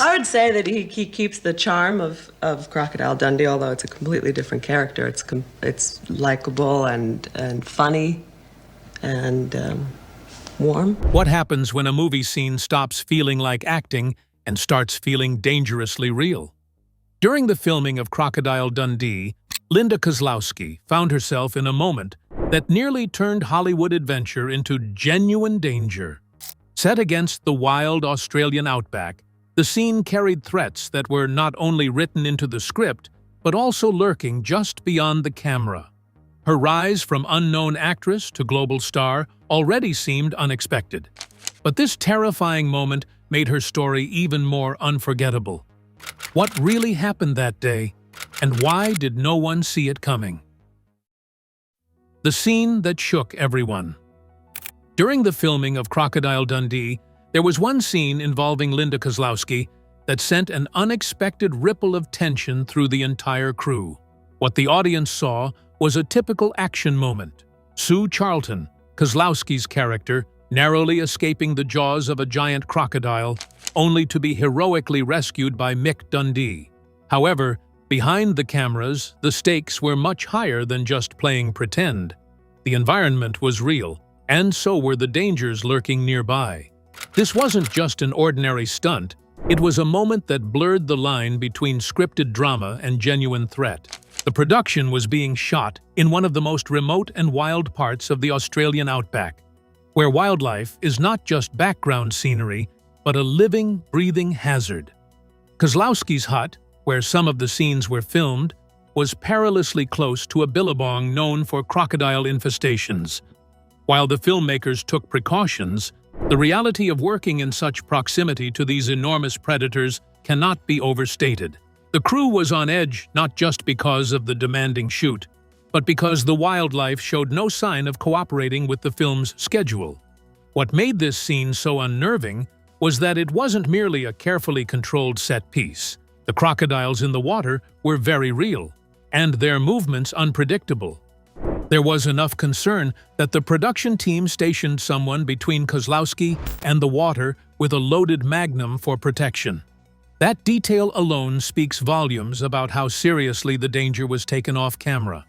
I would say that he keeps the charm of Crocodile Dundee, although it's a completely different character. It's likable and funny and warm. What happens when a movie scene stops feeling like acting and starts feeling dangerously real? During the filming of Crocodile Dundee, Linda Kozlowski found herself in a moment that nearly turned Hollywood adventure into genuine danger. Set against the wild Australian outback, the scene carried threats that were not only written into the script, but also lurking just beyond the camera. Her rise from unknown actress to global star already seemed unexpected. But this terrifying moment made her story even more unforgettable. What really happened that day, and why did no one see it coming? The scene that shook everyone. During the filming of Crocodile Dundee, there was one scene involving Linda Kozlowski that sent an unexpected ripple of tension through the entire crew. What the audience saw was a typical action moment. Sue Charlton, Kozlowski's character, narrowly escaping the jaws of a giant crocodile, only to be heroically rescued by Mick Dundee. However, behind the cameras, the stakes were much higher than just playing pretend. The environment was real, and so were the dangers lurking nearby. This wasn't just an ordinary stunt, it was a moment that blurred the line between scripted drama and genuine threat. The production was being shot in one of the most remote and wild parts of the Australian outback, where wildlife is not just background scenery, but a living, breathing hazard. Kozlowski's hut, where some of the scenes were filmed, was perilously close to a billabong known for crocodile infestations. While the filmmakers took precautions, the reality of working in such proximity to these enormous predators cannot be overstated. The crew was on edge not just because of the demanding shoot, but because the wildlife showed no sign of cooperating with the film's schedule. What made this scene so unnerving was that it wasn't merely a carefully controlled set piece. The crocodiles in the water were very real, and their movements unpredictable. There was enough concern that the production team stationed someone between Kozlowski and the water with a loaded magnum for protection. That detail alone speaks volumes about how seriously the danger was taken off camera.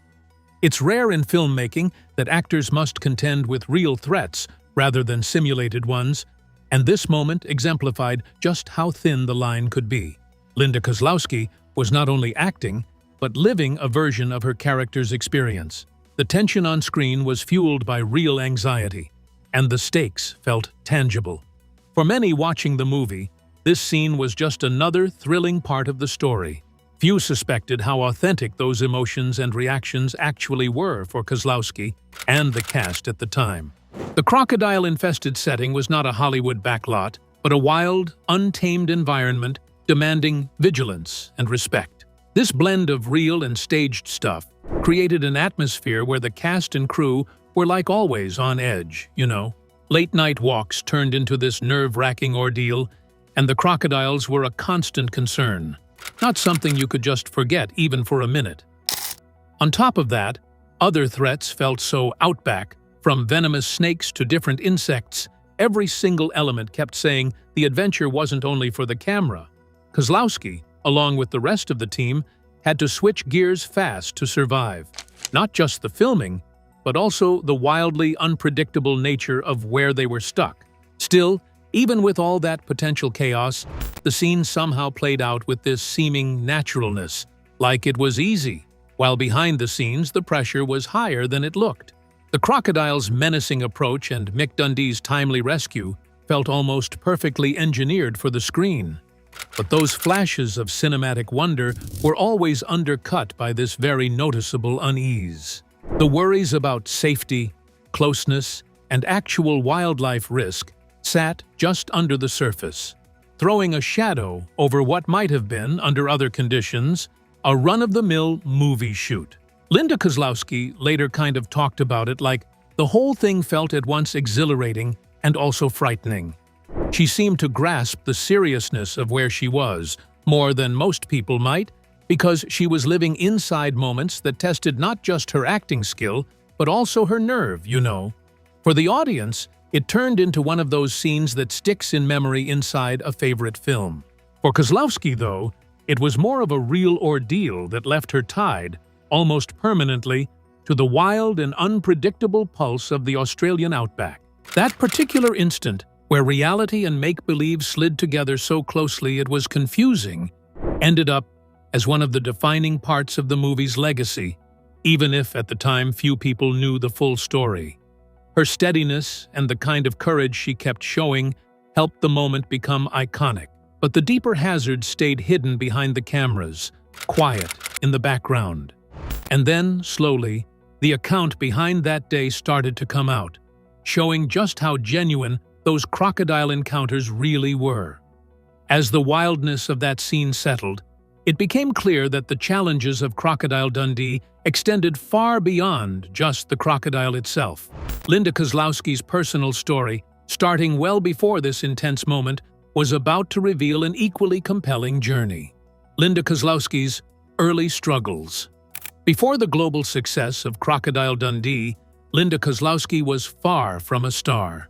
It's rare in filmmaking that actors must contend with real threats rather than simulated ones, and this moment exemplified just how thin the line could be. Linda Kozlowski was not only acting, but living a version of her character's experience. The tension on screen was fueled by real anxiety, and the stakes felt tangible. For many watching the movie, this scene was just another thrilling part of the story. Few suspected how authentic those emotions and reactions actually were for Kozlowski and the cast at the time. The crocodile-infested setting was not a Hollywood backlot, but a wild, untamed environment demanding vigilance and respect. This blend of real and staged stuff created an atmosphere where the cast and crew were like always on edge, you know. Late-night walks turned into this nerve-wracking ordeal, and the crocodiles were a constant concern, not something you could just forget even for a minute. On top of that, other threats felt so outback, from venomous snakes to different insects. Every single element kept saying the adventure wasn't only for the camera. Kozlowski, along with the rest of the team, had to switch gears fast to survive. Not just the filming, but also the wildly unpredictable nature of where they were stuck. Still, even with all that potential chaos, the scene somehow played out with this seeming naturalness, like it was easy, while behind the scenes the pressure was higher than it looked. The crocodile's menacing approach and Mick Dundee's timely rescue felt almost perfectly engineered for the screen. But those flashes of cinematic wonder were always undercut by this very noticeable unease. The worries about safety, closeness, and actual wildlife risk sat just under the surface, throwing a shadow over what might have been, under other conditions, a run-of-the-mill movie shoot. Linda Kozlowski later kind of talked about it like the whole thing felt at once exhilarating and also frightening. She seemed to grasp the seriousness of where she was, more than most people might, because she was living inside moments that tested not just her acting skill, but also her nerve, you know. For the audience, it turned into one of those scenes that sticks in memory inside a favorite film. For Kozlowski, though, it was more of a real ordeal that left her tied, almost permanently, to the wild and unpredictable pulse of the Australian outback. That particular instant, where reality and make-believe slid together so closely it was confusing, ended up as one of the defining parts of the movie's legacy, even if at the time few people knew the full story. Her steadiness and the kind of courage she kept showing helped the moment become iconic. But the deeper hazards stayed hidden behind the cameras, quiet in the background. And then, slowly, the account behind that day started to come out, showing just how genuine those crocodile encounters really were. As the wildness of that scene settled, it became clear that the challenges of Crocodile Dundee extended far beyond just the crocodile itself. Linda Kozlowski's personal story, starting well before this intense moment, was about to reveal an equally compelling journey. Linda Kozlowski's early struggles. Before the global success of Crocodile Dundee, Linda Kozlowski was far from a star.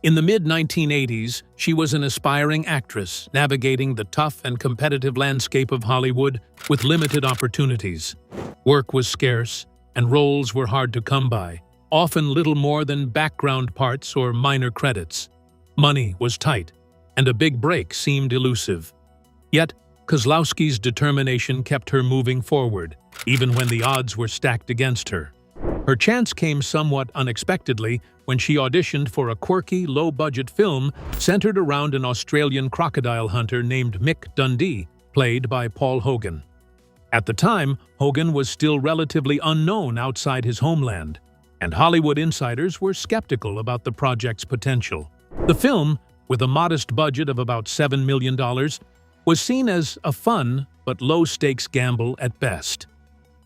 In the mid-1980s, she was an aspiring actress, navigating the tough and competitive landscape of Hollywood with limited opportunities. Work was scarce, and roles were hard to come by, often little more than background parts or minor credits. Money was tight, and a big break seemed elusive. Yet, Kozlowski's determination kept her moving forward, even when the odds were stacked against her. Her chance came somewhat unexpectedly when she auditioned for a quirky, low-budget film centered around an Australian crocodile hunter named Mick Dundee, played by Paul Hogan. At the time, Hogan was still relatively unknown outside his homeland, and Hollywood insiders were skeptical about the project's potential. The film, with a modest budget of about $7 million, was seen as a fun but low-stakes gamble at best.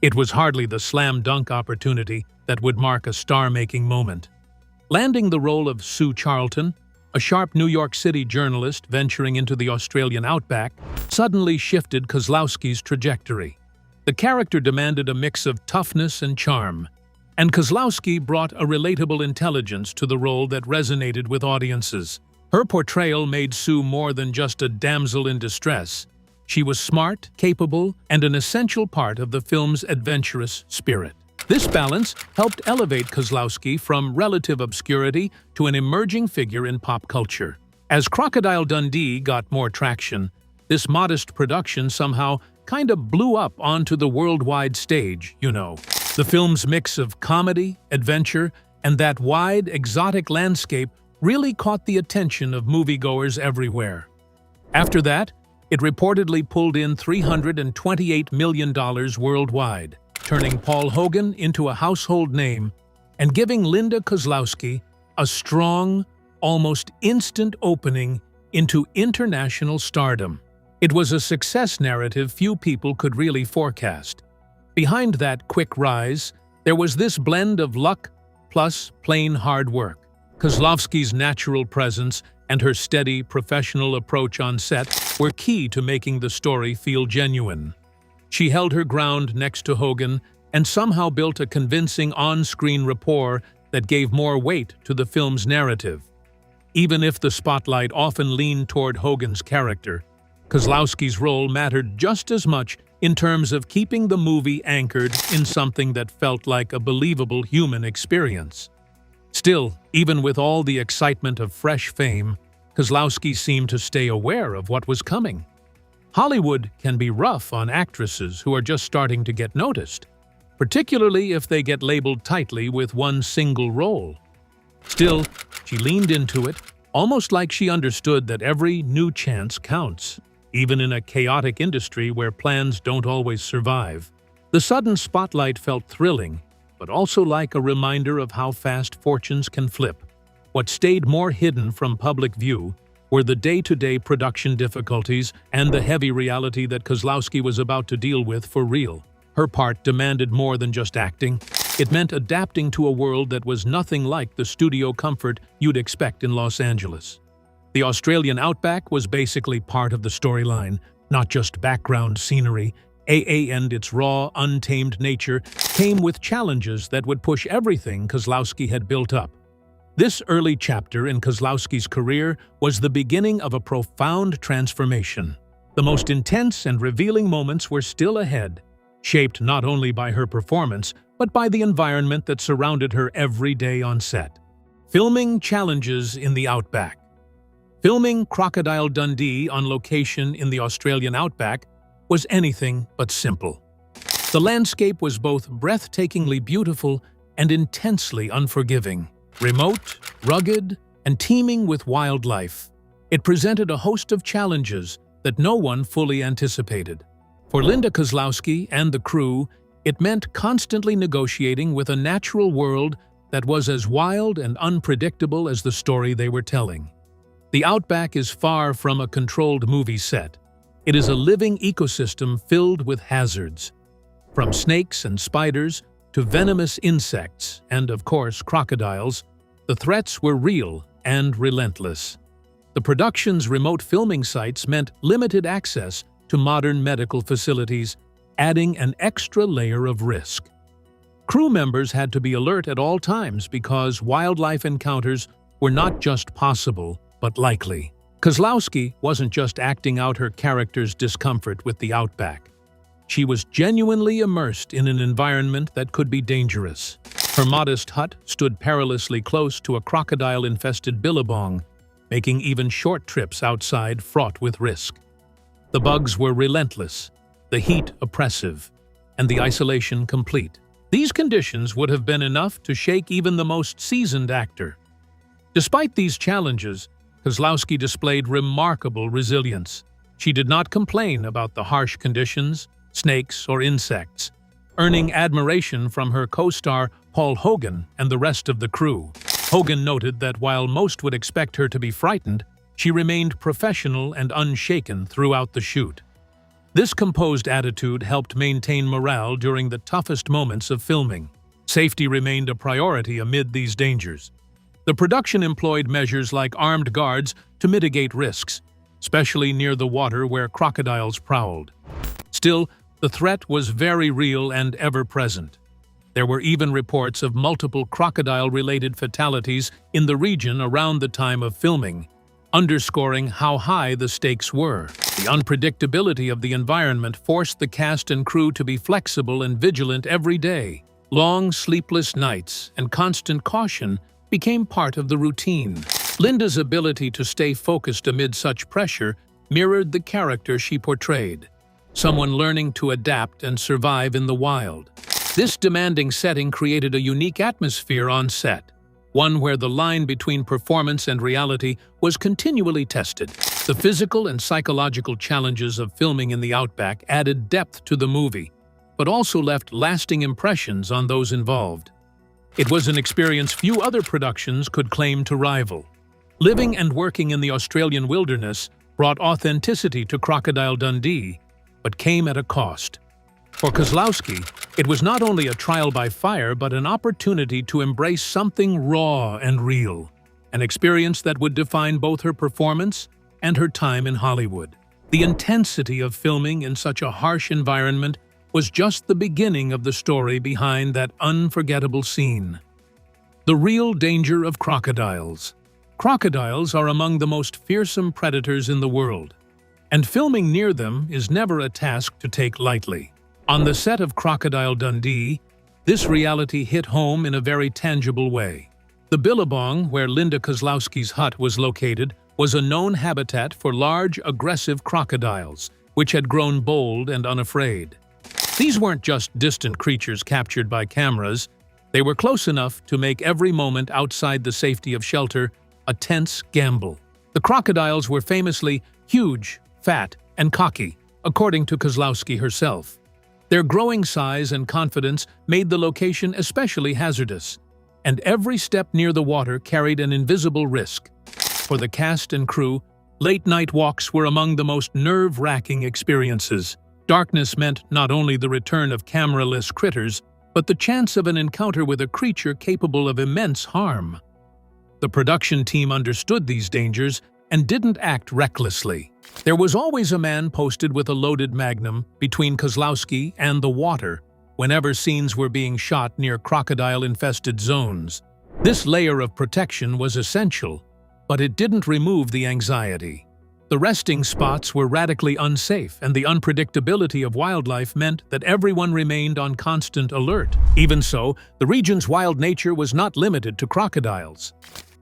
It was hardly the slam-dunk opportunity that would mark a star-making moment. Landing the role of Sue Charlton, a sharp New York City journalist venturing into the Australian outback, suddenly shifted Kozlowski's trajectory. The character demanded a mix of toughness and charm, and Kozlowski brought a relatable intelligence to the role that resonated with audiences. Her portrayal made Sue more than just a damsel in distress. She was smart, capable, and an essential part of the film's adventurous spirit. This balance helped elevate Kozlowski from relative obscurity to an emerging figure in pop culture. As Crocodile Dundee got more traction, this modest production somehow kind of blew up onto the worldwide stage, you know. The film's mix of comedy, adventure, and that wide, exotic landscape really caught the attention of moviegoers everywhere. After that, it reportedly pulled in $328 million worldwide, turning Paul Hogan into a household name and giving Linda Kozlowski a strong, almost instant opening into international stardom. It was a success narrative few people could really forecast. Behind that quick rise, there was this blend of luck plus plain hard work. Kozlowski's natural presence and her steady, professional approach on set were key to making the story feel genuine. She held her ground next to Hogan and somehow built a convincing on-screen rapport that gave more weight to the film's narrative. Even if the spotlight often leaned toward Hogan's character, Kozlowski's role mattered just as much in terms of keeping the movie anchored in something that felt like a believable human experience. Still, even with all the excitement of fresh fame, Kozlowski seemed to stay aware of what was coming. Hollywood can be rough on actresses who are just starting to get noticed, particularly if they get labeled tightly with one single role. Still, she leaned into it, almost like she understood that every new chance counts, even in a chaotic industry where plans don't always survive. The sudden spotlight felt thrilling, but also like a reminder of how fast fortunes can flip. What stayed more hidden from public view were the day-to-day production difficulties and the heavy reality that Kozlowski was about to deal with for real. Her part demanded more than just acting. It meant adapting to a world that was nothing like the studio comfort you'd expect in Los Angeles. The Australian outback was basically part of the storyline, not just background scenery. AA and its raw, untamed nature came with challenges that would push everything Kozlowski had built up. This early chapter in Kozlowski's career was the beginning of a profound transformation. The most intense and revealing moments were still ahead, shaped not only by her performance, but by the environment that surrounded her every day on set. Filming challenges in the Outback. Filming Crocodile Dundee on location in the Australian Outback was anything but simple. The landscape was both breathtakingly beautiful and intensely unforgiving. Remote, rugged, and teeming with wildlife, it presented a host of challenges that no one fully anticipated. For Linda Kozlowski and the crew, it meant constantly negotiating with a natural world that was as wild and unpredictable as the story they were telling. The Outback is far from a controlled movie set. It is a living ecosystem filled with hazards. From snakes and spiders to venomous insects and, of course, crocodiles, the threats were real and relentless. The production's remote filming sites meant limited access to modern medical facilities, adding an extra layer of risk. Crew members had to be alert at all times because wildlife encounters were not just possible, but likely. Kozlowski wasn't just acting out her character's discomfort with the Outback. She was genuinely immersed in an environment that could be dangerous. Her modest hut stood perilously close to a crocodile-infested billabong, making even short trips outside fraught with risk. The bugs were relentless, the heat oppressive, and the isolation complete. These conditions would have been enough to shake even the most seasoned actor. Despite these challenges, Kozlowski displayed remarkable resilience. She did not complain about the harsh conditions, snakes, or insects, earning admiration from her co-star Paul Hogan and the rest of the crew. Hogan noted that while most would expect her to be frightened, she remained professional and unshaken throughout the shoot. This composed attitude helped maintain morale during the toughest moments of filming. Safety remained a priority amid these dangers. The production employed measures like armed guards to mitigate risks, especially near the water where crocodiles prowled. Still, the threat was very real and ever-present. There were even reports of multiple crocodile-related fatalities in the region around the time of filming, underscoring how high the stakes were. The unpredictability of the environment forced the cast and crew to be flexible and vigilant every day. Long, sleepless nights and constant caution became part of the routine. Linda's ability to stay focused amid such pressure mirrored the character she portrayed, someone learning to adapt and survive in the wild. This demanding setting created a unique atmosphere on set, one where the line between performance and reality was continually tested. The physical and psychological challenges of filming in the Outback added depth to the movie, but also left lasting impressions on those involved. It was an experience few other productions could claim to rival. Living and working in the Australian wilderness brought authenticity to Crocodile Dundee, but came at a cost. For Kozlowski, it was not only a trial by fire but an opportunity to embrace something raw and real, an experience that would define both her performance and her time in Hollywood. The intensity of filming in such a harsh environment was just the beginning of the story behind that unforgettable scene. The real danger of crocodiles. Crocodiles are among the most fearsome predators in the world, and filming near them is never a task to take lightly. On the set of Crocodile Dundee, this reality hit home in a very tangible way. The billabong, where Linda Kozlowski's hut was located, was a known habitat for large, aggressive crocodiles, which had grown bold and unafraid. These weren't just distant creatures captured by cameras. They were close enough to make every moment outside the safety of shelter a tense gamble. The crocodiles were famously huge, fat, and cocky, according to Kozlowski herself. Their growing size and confidence made the location especially hazardous, and every step near the water carried an invisible risk. For the cast and crew, late-night walks were among the most nerve-wracking experiences. Darkness meant not only the return of camera-less critters, but the chance of an encounter with a creature capable of immense harm. The production team understood these dangers and didn't act recklessly. There was always a man posted with a loaded magnum between Kozlowski and the water whenever scenes were being shot near crocodile-infested zones. This layer of protection was essential, but it didn't remove the anxiety. The resting spots were radically unsafe, and the unpredictability of wildlife meant that everyone remained on constant alert. Even so, the region's wild nature was not limited to crocodiles.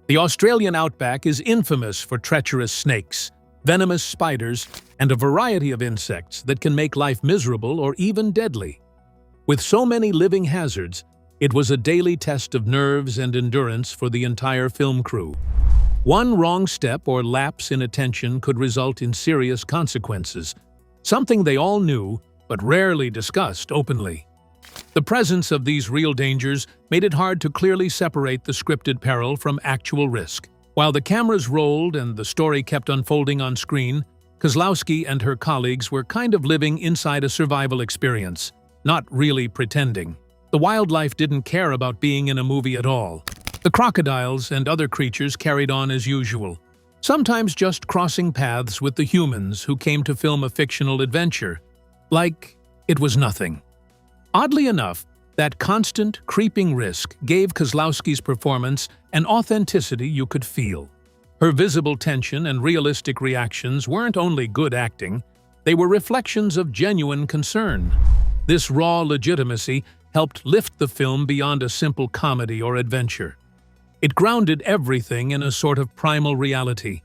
The Australian Outback is infamous for treacherous snakes, venomous spiders, and a variety of insects that can make life miserable or even deadly. With so many living hazards, it was a daily test of nerves and endurance for the entire film crew. One wrong step or lapse in attention could result in serious consequences, something they all knew but rarely discussed openly. The presence of these real dangers made it hard to clearly separate the scripted peril from actual risk. While the cameras rolled and the story kept unfolding on screen, Kozlowski and her colleagues were kind of living inside a survival experience, not really pretending. The wildlife didn't care about being in a movie at all. The crocodiles and other creatures carried on as usual, sometimes just crossing paths with the humans who came to film a fictional adventure, like it was nothing. Oddly enough, that constant, creeping risk gave Kozlowski's performance an authenticity you could feel. Her visible tension and realistic reactions weren't only good acting, they were reflections of genuine concern. This raw legitimacy helped lift the film beyond a simple comedy or adventure. It grounded everything in a sort of primal reality,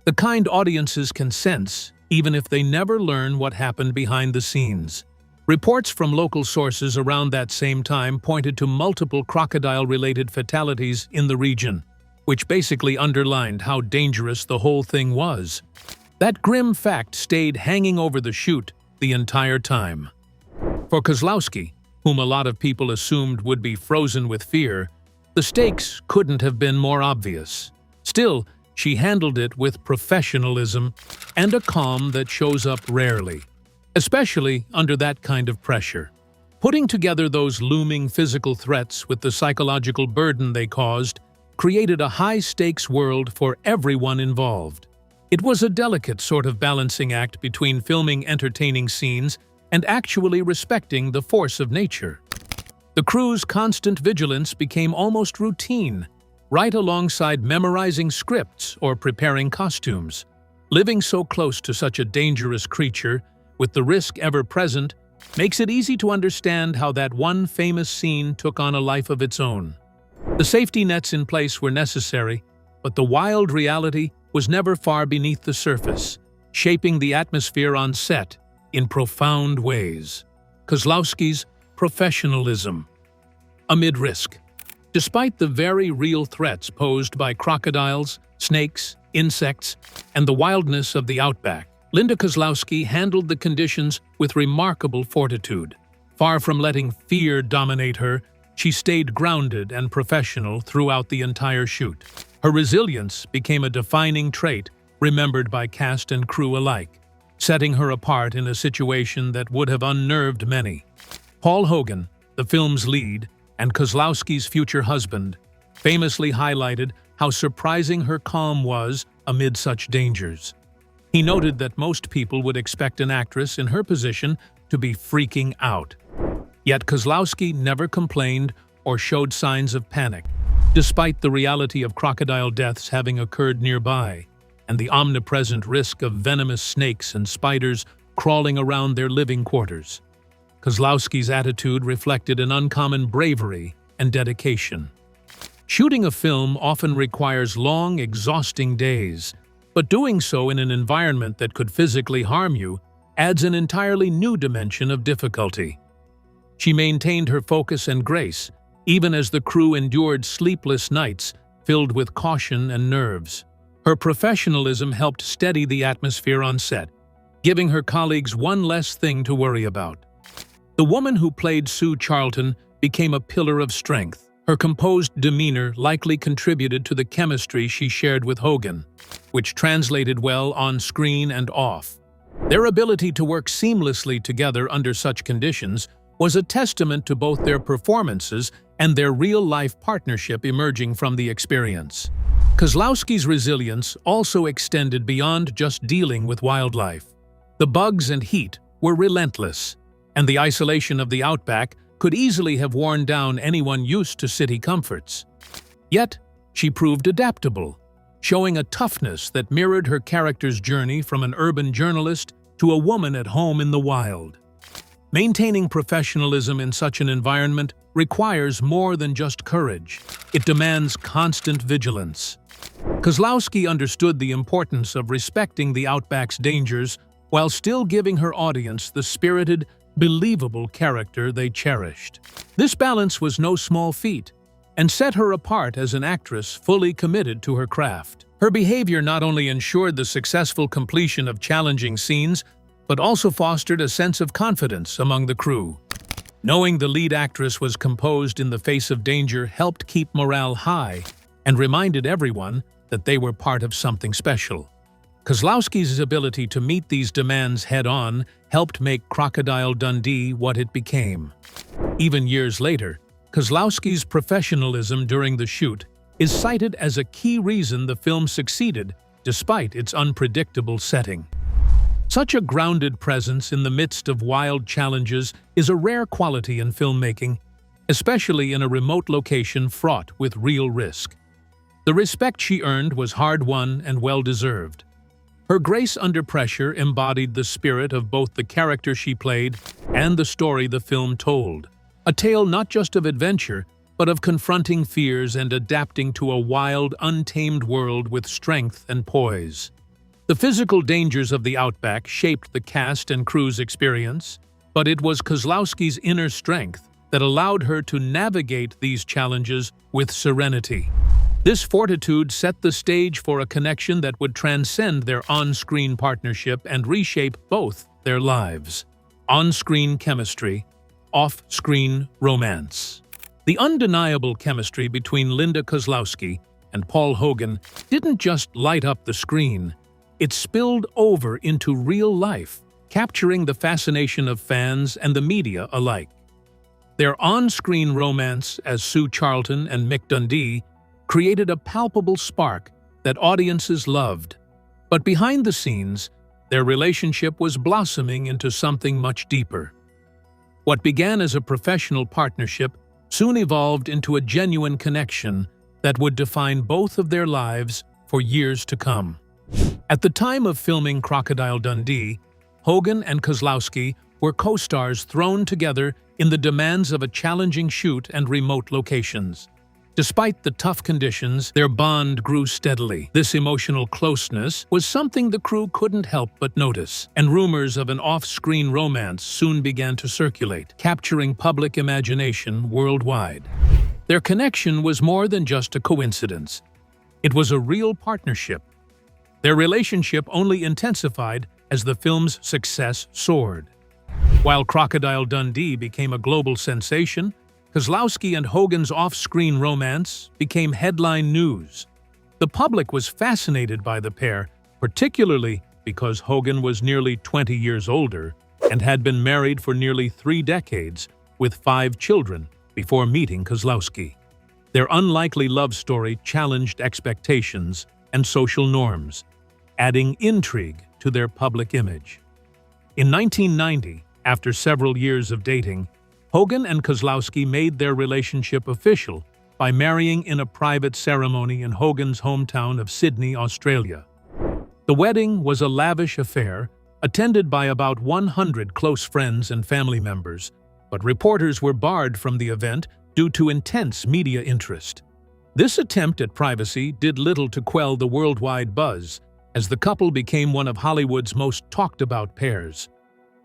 the kind audiences can sense even if they never learn what happened behind the scenes. Reports from local sources around that same time pointed to multiple crocodile-related fatalities in the region, which basically underlined how dangerous the whole thing was. That grim fact stayed hanging over the shoot the entire time. For Kozlowski, whom a lot of people assumed would be frozen with fear, the stakes couldn't have been more obvious. Still, she handled it with professionalism and a calm that shows up rarely, especially under that kind of pressure. Putting together those looming physical threats with the psychological burden they caused created a high-stakes world for everyone involved. It was a delicate sort of balancing act between filming entertaining scenes and actually respecting the force of nature. The crew's constant vigilance became almost routine, right alongside memorizing scripts or preparing costumes. Living so close to such a dangerous creature, with the risk ever present, makes it easy to understand how that one famous scene took on a life of its own. The safety nets in place were necessary, but the wild reality was never far beneath the surface, shaping the atmosphere on set in profound ways. Kozlowski's professionalism amid risk. Despite the very real threats posed by crocodiles, snakes, insects, and the wildness of the outback, Linda Kozlowski handled the conditions with remarkable fortitude. Far from letting fear dominate her, she stayed grounded and professional throughout the entire shoot. Her resilience became a defining trait remembered by cast and crew alike, setting her apart in a situation that would have unnerved many. Paul Hogan, the film's lead, and Kozlowski's future husband, famously highlighted how surprising her calm was amid such dangers. He noted that most people would expect an actress in her position to be freaking out. Yet Kozlowski never complained or showed signs of panic, despite the reality of crocodile deaths having occurred nearby and the omnipresent risk of venomous snakes and spiders crawling around their living quarters. Kozlowski's attitude reflected an uncommon bravery and dedication. Shooting a film often requires long, exhausting days, but doing so in an environment that could physically harm you adds an entirely new dimension of difficulty. She maintained her focus and grace, even as the crew endured sleepless nights filled with caution and nerves. Her professionalism helped steady the atmosphere on set, giving her colleagues one less thing to worry about. The woman who played Sue Charlton became a pillar of strength. Her composed demeanor likely contributed to the chemistry she shared with Hogan, which translated well on screen and off. Their ability to work seamlessly together under such conditions was a testament to both their performances and their real-life partnership emerging from the experience. Kozlowski's resilience also extended beyond just dealing with wildlife. The bugs and heat were relentless, and the isolation of the outback could easily have worn down anyone used to city comforts. Yet, she proved adaptable, showing a toughness that mirrored her character's journey from an urban journalist to a woman at home in the wild. Maintaining professionalism in such an environment requires more than just courage. It demands constant vigilance. Kozlowski understood the importance of respecting the Outback's dangers while still giving her audience the spirited, believable character they cherished. This balance was no small feat, and set her apart as an actress fully committed to her craft. Her behavior not only ensured the successful completion of challenging scenes, but also fostered a sense of confidence among the crew. Knowing the lead actress was composed in the face of danger helped keep morale high and reminded everyone that they were part of something special. Kozlowski's ability to meet these demands head-on helped make Crocodile Dundee what it became. Even years later, Kozlowski's professionalism during the shoot is cited as a key reason the film succeeded despite its unpredictable setting. Such a grounded presence in the midst of wild challenges is a rare quality in filmmaking, especially in a remote location fraught with real risk. The respect she earned was hard-won and well-deserved. Her grace under pressure embodied the spirit of both the character she played and the story the film told. A tale not just of adventure, but of confronting fears and adapting to a wild, untamed world with strength and poise. The physical dangers of the Outback shaped the cast and crew's experience, but it was Kozlowski's inner strength that allowed her to navigate these challenges with serenity. This fortitude set the stage for a connection that would transcend their on-screen partnership and reshape both their lives. On-screen chemistry, off-screen romance. The undeniable chemistry between Linda Kozlowski and Paul Hogan didn't just light up the screen, it spilled over into real life, capturing the fascination of fans and the media alike. Their on-screen romance as Sue Charlton and Mick Dundee created a palpable spark that audiences loved. But behind the scenes, their relationship was blossoming into something much deeper. What began as a professional partnership soon evolved into a genuine connection that would define both of their lives for years to come. At the time of filming Crocodile Dundee, Hogan and Kozlowski were co-stars thrown together in the demands of a challenging shoot and remote locations. Despite the tough conditions, their bond grew steadily. This emotional closeness was something the crew couldn't help but notice, and rumors of an off-screen romance soon began to circulate, capturing public imagination worldwide. Their connection was more than just a coincidence. It was a real partnership. Their relationship only intensified as the film's success soared. While Crocodile Dundee became a global sensation, Kozlowski and Hogan's off-screen romance became headline news. The public was fascinated by the pair, particularly because Hogan was nearly 20 years older and had been married for nearly 3 decades with 5 children before meeting Kozlowski. Their unlikely love story challenged expectations and social norms, adding intrigue to their public image. In 1990, after several years of dating, Hogan and Kozlowski made their relationship official by marrying in a private ceremony in Hogan's hometown of Sydney, Australia. The wedding was a lavish affair, attended by about 100 close friends and family members, but reporters were barred from the event due to intense media interest. This attempt at privacy did little to quell the worldwide buzz, as the couple became one of Hollywood's most talked-about pairs.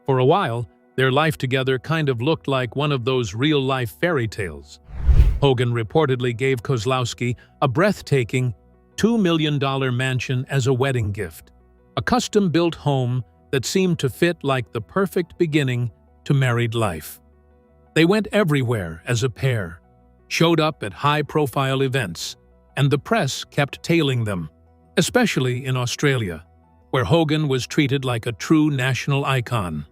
For a while, their life together kind of looked like one of those real-life fairy tales. Hogan reportedly gave Kozlowski a breathtaking $2 million mansion as a wedding gift, a custom-built home that seemed to fit like the perfect beginning to married life. They went everywhere as a pair, showed up at high-profile events, and the press kept tailing them, especially in Australia, where Hogan was treated like a true national icon.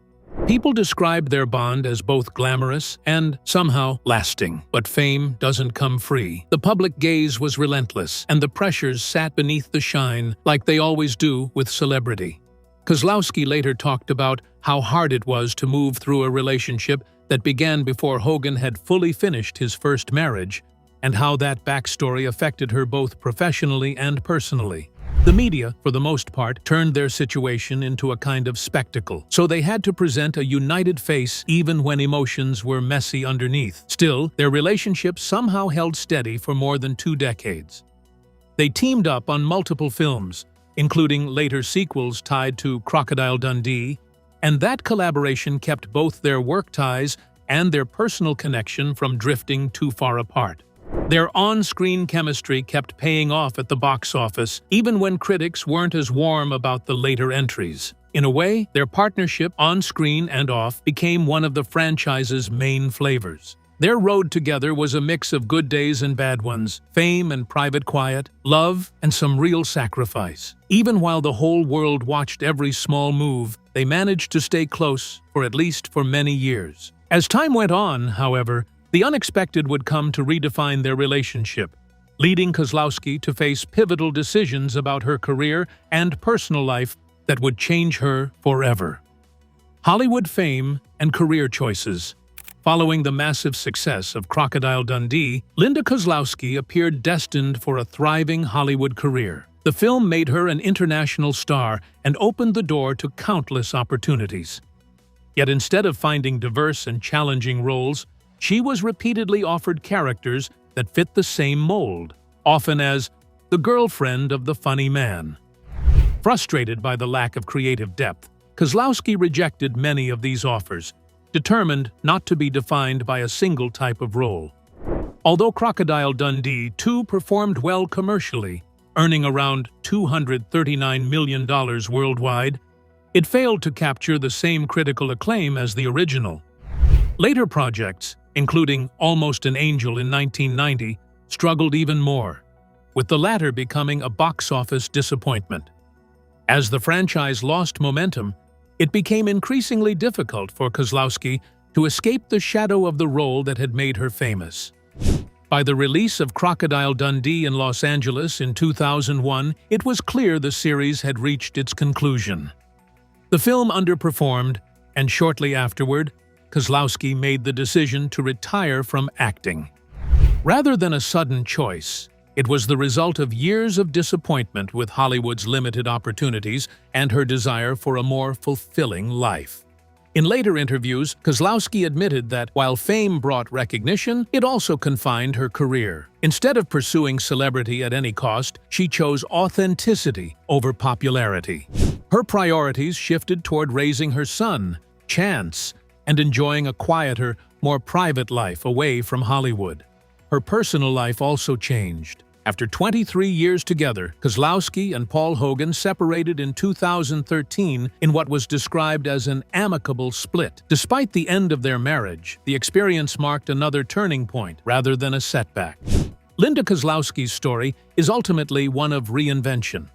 People described their bond as both glamorous and somehow lasting. But fame doesn't come free. The public gaze was relentless, and the pressures sat beneath the shine like they always do with celebrity. Kozlowski later talked about how hard it was to move through a relationship that began before Hogan had fully finished his first marriage, and how that backstory affected her both professionally and personally. The media, for the most part, turned their situation into a kind of spectacle, so they had to present a united face even when emotions were messy underneath. Still, their relationship somehow held steady for more than 2 decades. They teamed up on multiple films, including later sequels tied to Crocodile Dundee, and that collaboration kept both their work ties and their personal connection from drifting too far apart. Their on-screen chemistry kept paying off at the box office, even when critics weren't as warm about the later entries. In a way, their partnership, on-screen and off, became one of the franchise's main flavors. Their road together was a mix of good days and bad ones, fame and private quiet, love and some real sacrifice. Even while the whole world watched every small move, they managed to stay close for many years. As time went on, however, the unexpected would come to redefine their relationship, leading Kozlowski to face pivotal decisions about her career and personal life that would change her forever. Hollywood fame and career choices. Following the massive success of Crocodile Dundee, Linda Kozlowski appeared destined for a thriving Hollywood career. The film made her an international star and opened the door to countless opportunities. Yet instead of finding diverse and challenging roles, she was repeatedly offered characters that fit the same mold, often as the girlfriend of the funny man. Frustrated by the lack of creative depth, Kozlowski rejected many of these offers, determined not to be defined by a single type of role. Although Crocodile Dundee too performed well commercially, earning around $239 million worldwide, it failed to capture the same critical acclaim as the original. Later projects, including Almost an Angel in 1990, struggled even more, with the latter becoming a box office disappointment. As the franchise lost momentum, it became increasingly difficult for Kozlowski to escape the shadow of the role that had made her famous. By the release of Crocodile Dundee in Los Angeles in 2001, it was clear the series had reached its conclusion. The film underperformed, and shortly afterward, Kozlowski made the decision to retire from acting. Rather than a sudden choice, it was the result of years of disappointment with Hollywood's limited opportunities and her desire for a more fulfilling life. In later interviews, Kozlowski admitted that while fame brought recognition, it also confined her career. Instead of pursuing celebrity at any cost, she chose authenticity over popularity. Her priorities shifted toward raising her son, Chance, and enjoying a quieter, more private life away from Hollywood. Her personal life also changed. After 23 years together, Kozlowski and Paul Hogan separated in 2013 in what was described as an amicable split. Despite the end of their marriage, the experience marked another turning point rather than a setback. Linda Kozlowski's story is ultimately one of reinvention.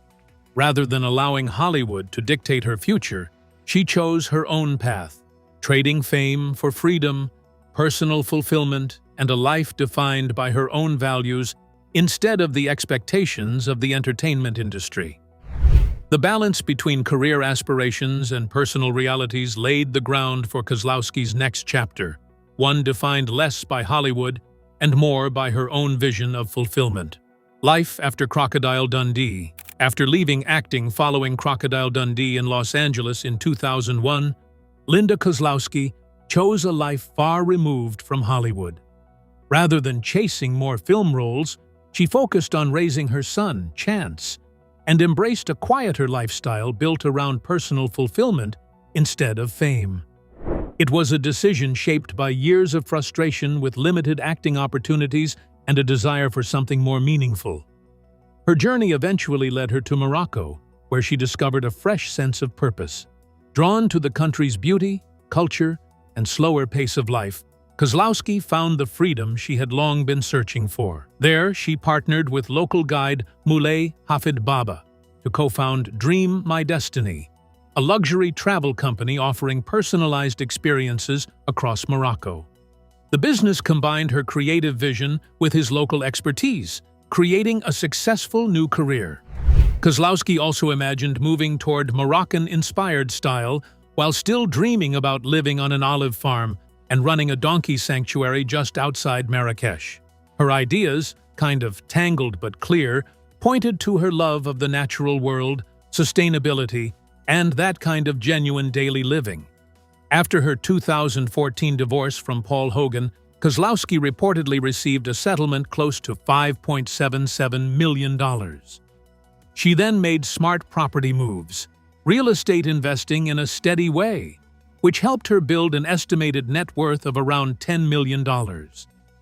Rather than allowing Hollywood to dictate her future, she chose her own path, trading fame for freedom, personal fulfillment, and a life defined by her own values instead of the expectations of the entertainment industry. The balance between career aspirations and personal realities laid the ground for Kozlowski's next chapter, one defined less by Hollywood and more by her own vision of fulfillment. Life after Crocodile Dundee. After leaving acting following Crocodile Dundee in Los Angeles in 2001, Linda Kozlowski chose a life far removed from Hollywood. Rather than chasing more film roles, she focused on raising her son, Chance, and embraced a quieter lifestyle built around personal fulfillment instead of fame. It was a decision shaped by years of frustration with limited acting opportunities and a desire for something more meaningful. Her journey eventually led her to Morocco, where she discovered a fresh sense of purpose. Drawn to the country's beauty, culture, and slower pace of life, Kozlowski found the freedom she had long been searching for. There, she partnered with local guide Moulay Hafid Baba to co-found Dream My Destiny, a luxury travel company offering personalized experiences across Morocco. The business combined her creative vision with his local expertise, creating a successful new career. Kozlowski also imagined moving toward Moroccan-inspired style while still dreaming about living on an olive farm and running a donkey sanctuary just outside Marrakesh. Her ideas, kind of tangled but clear, pointed to her love of the natural world, sustainability, and that kind of genuine daily living. After her 2014 divorce from Paul Hogan, Kozlowski reportedly received a settlement close to $5.77 million. She then made smart property moves, real estate investing in a steady way, which helped her build an estimated net worth of around $10 million.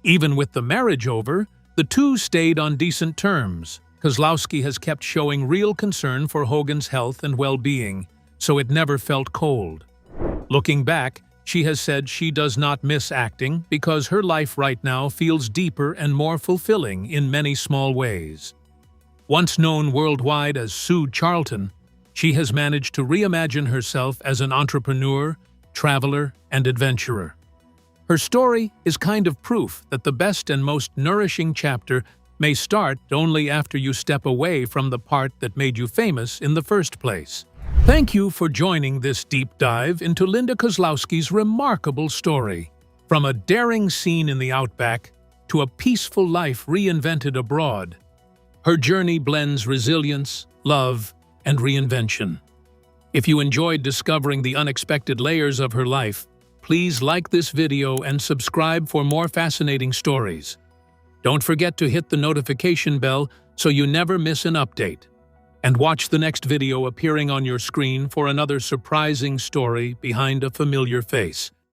Even with the marriage over, the two stayed on decent terms. Kozlowski has kept showing real concern for Hogan's health and well-being, so it never felt cold. Looking back, she has said she does not miss acting because her life right now feels deeper and more fulfilling in many small ways. Once known worldwide as Sue Charlton, she has managed to reimagine herself as an entrepreneur, traveler, and adventurer. Her story is kind of proof that the best and most nourishing chapter may start only after you step away from the part that made you famous in the first place. Thank you for joining this deep dive into Linda Kozlowski's remarkable story. From a daring scene in the Outback to a peaceful life reinvented abroad, her journey blends resilience, love, and reinvention. If you enjoyed discovering the unexpected layers of her life, please like this video and subscribe for more fascinating stories. Don't forget to hit the notification bell so you never miss an update. And watch the next video appearing on your screen for another surprising story behind a familiar face.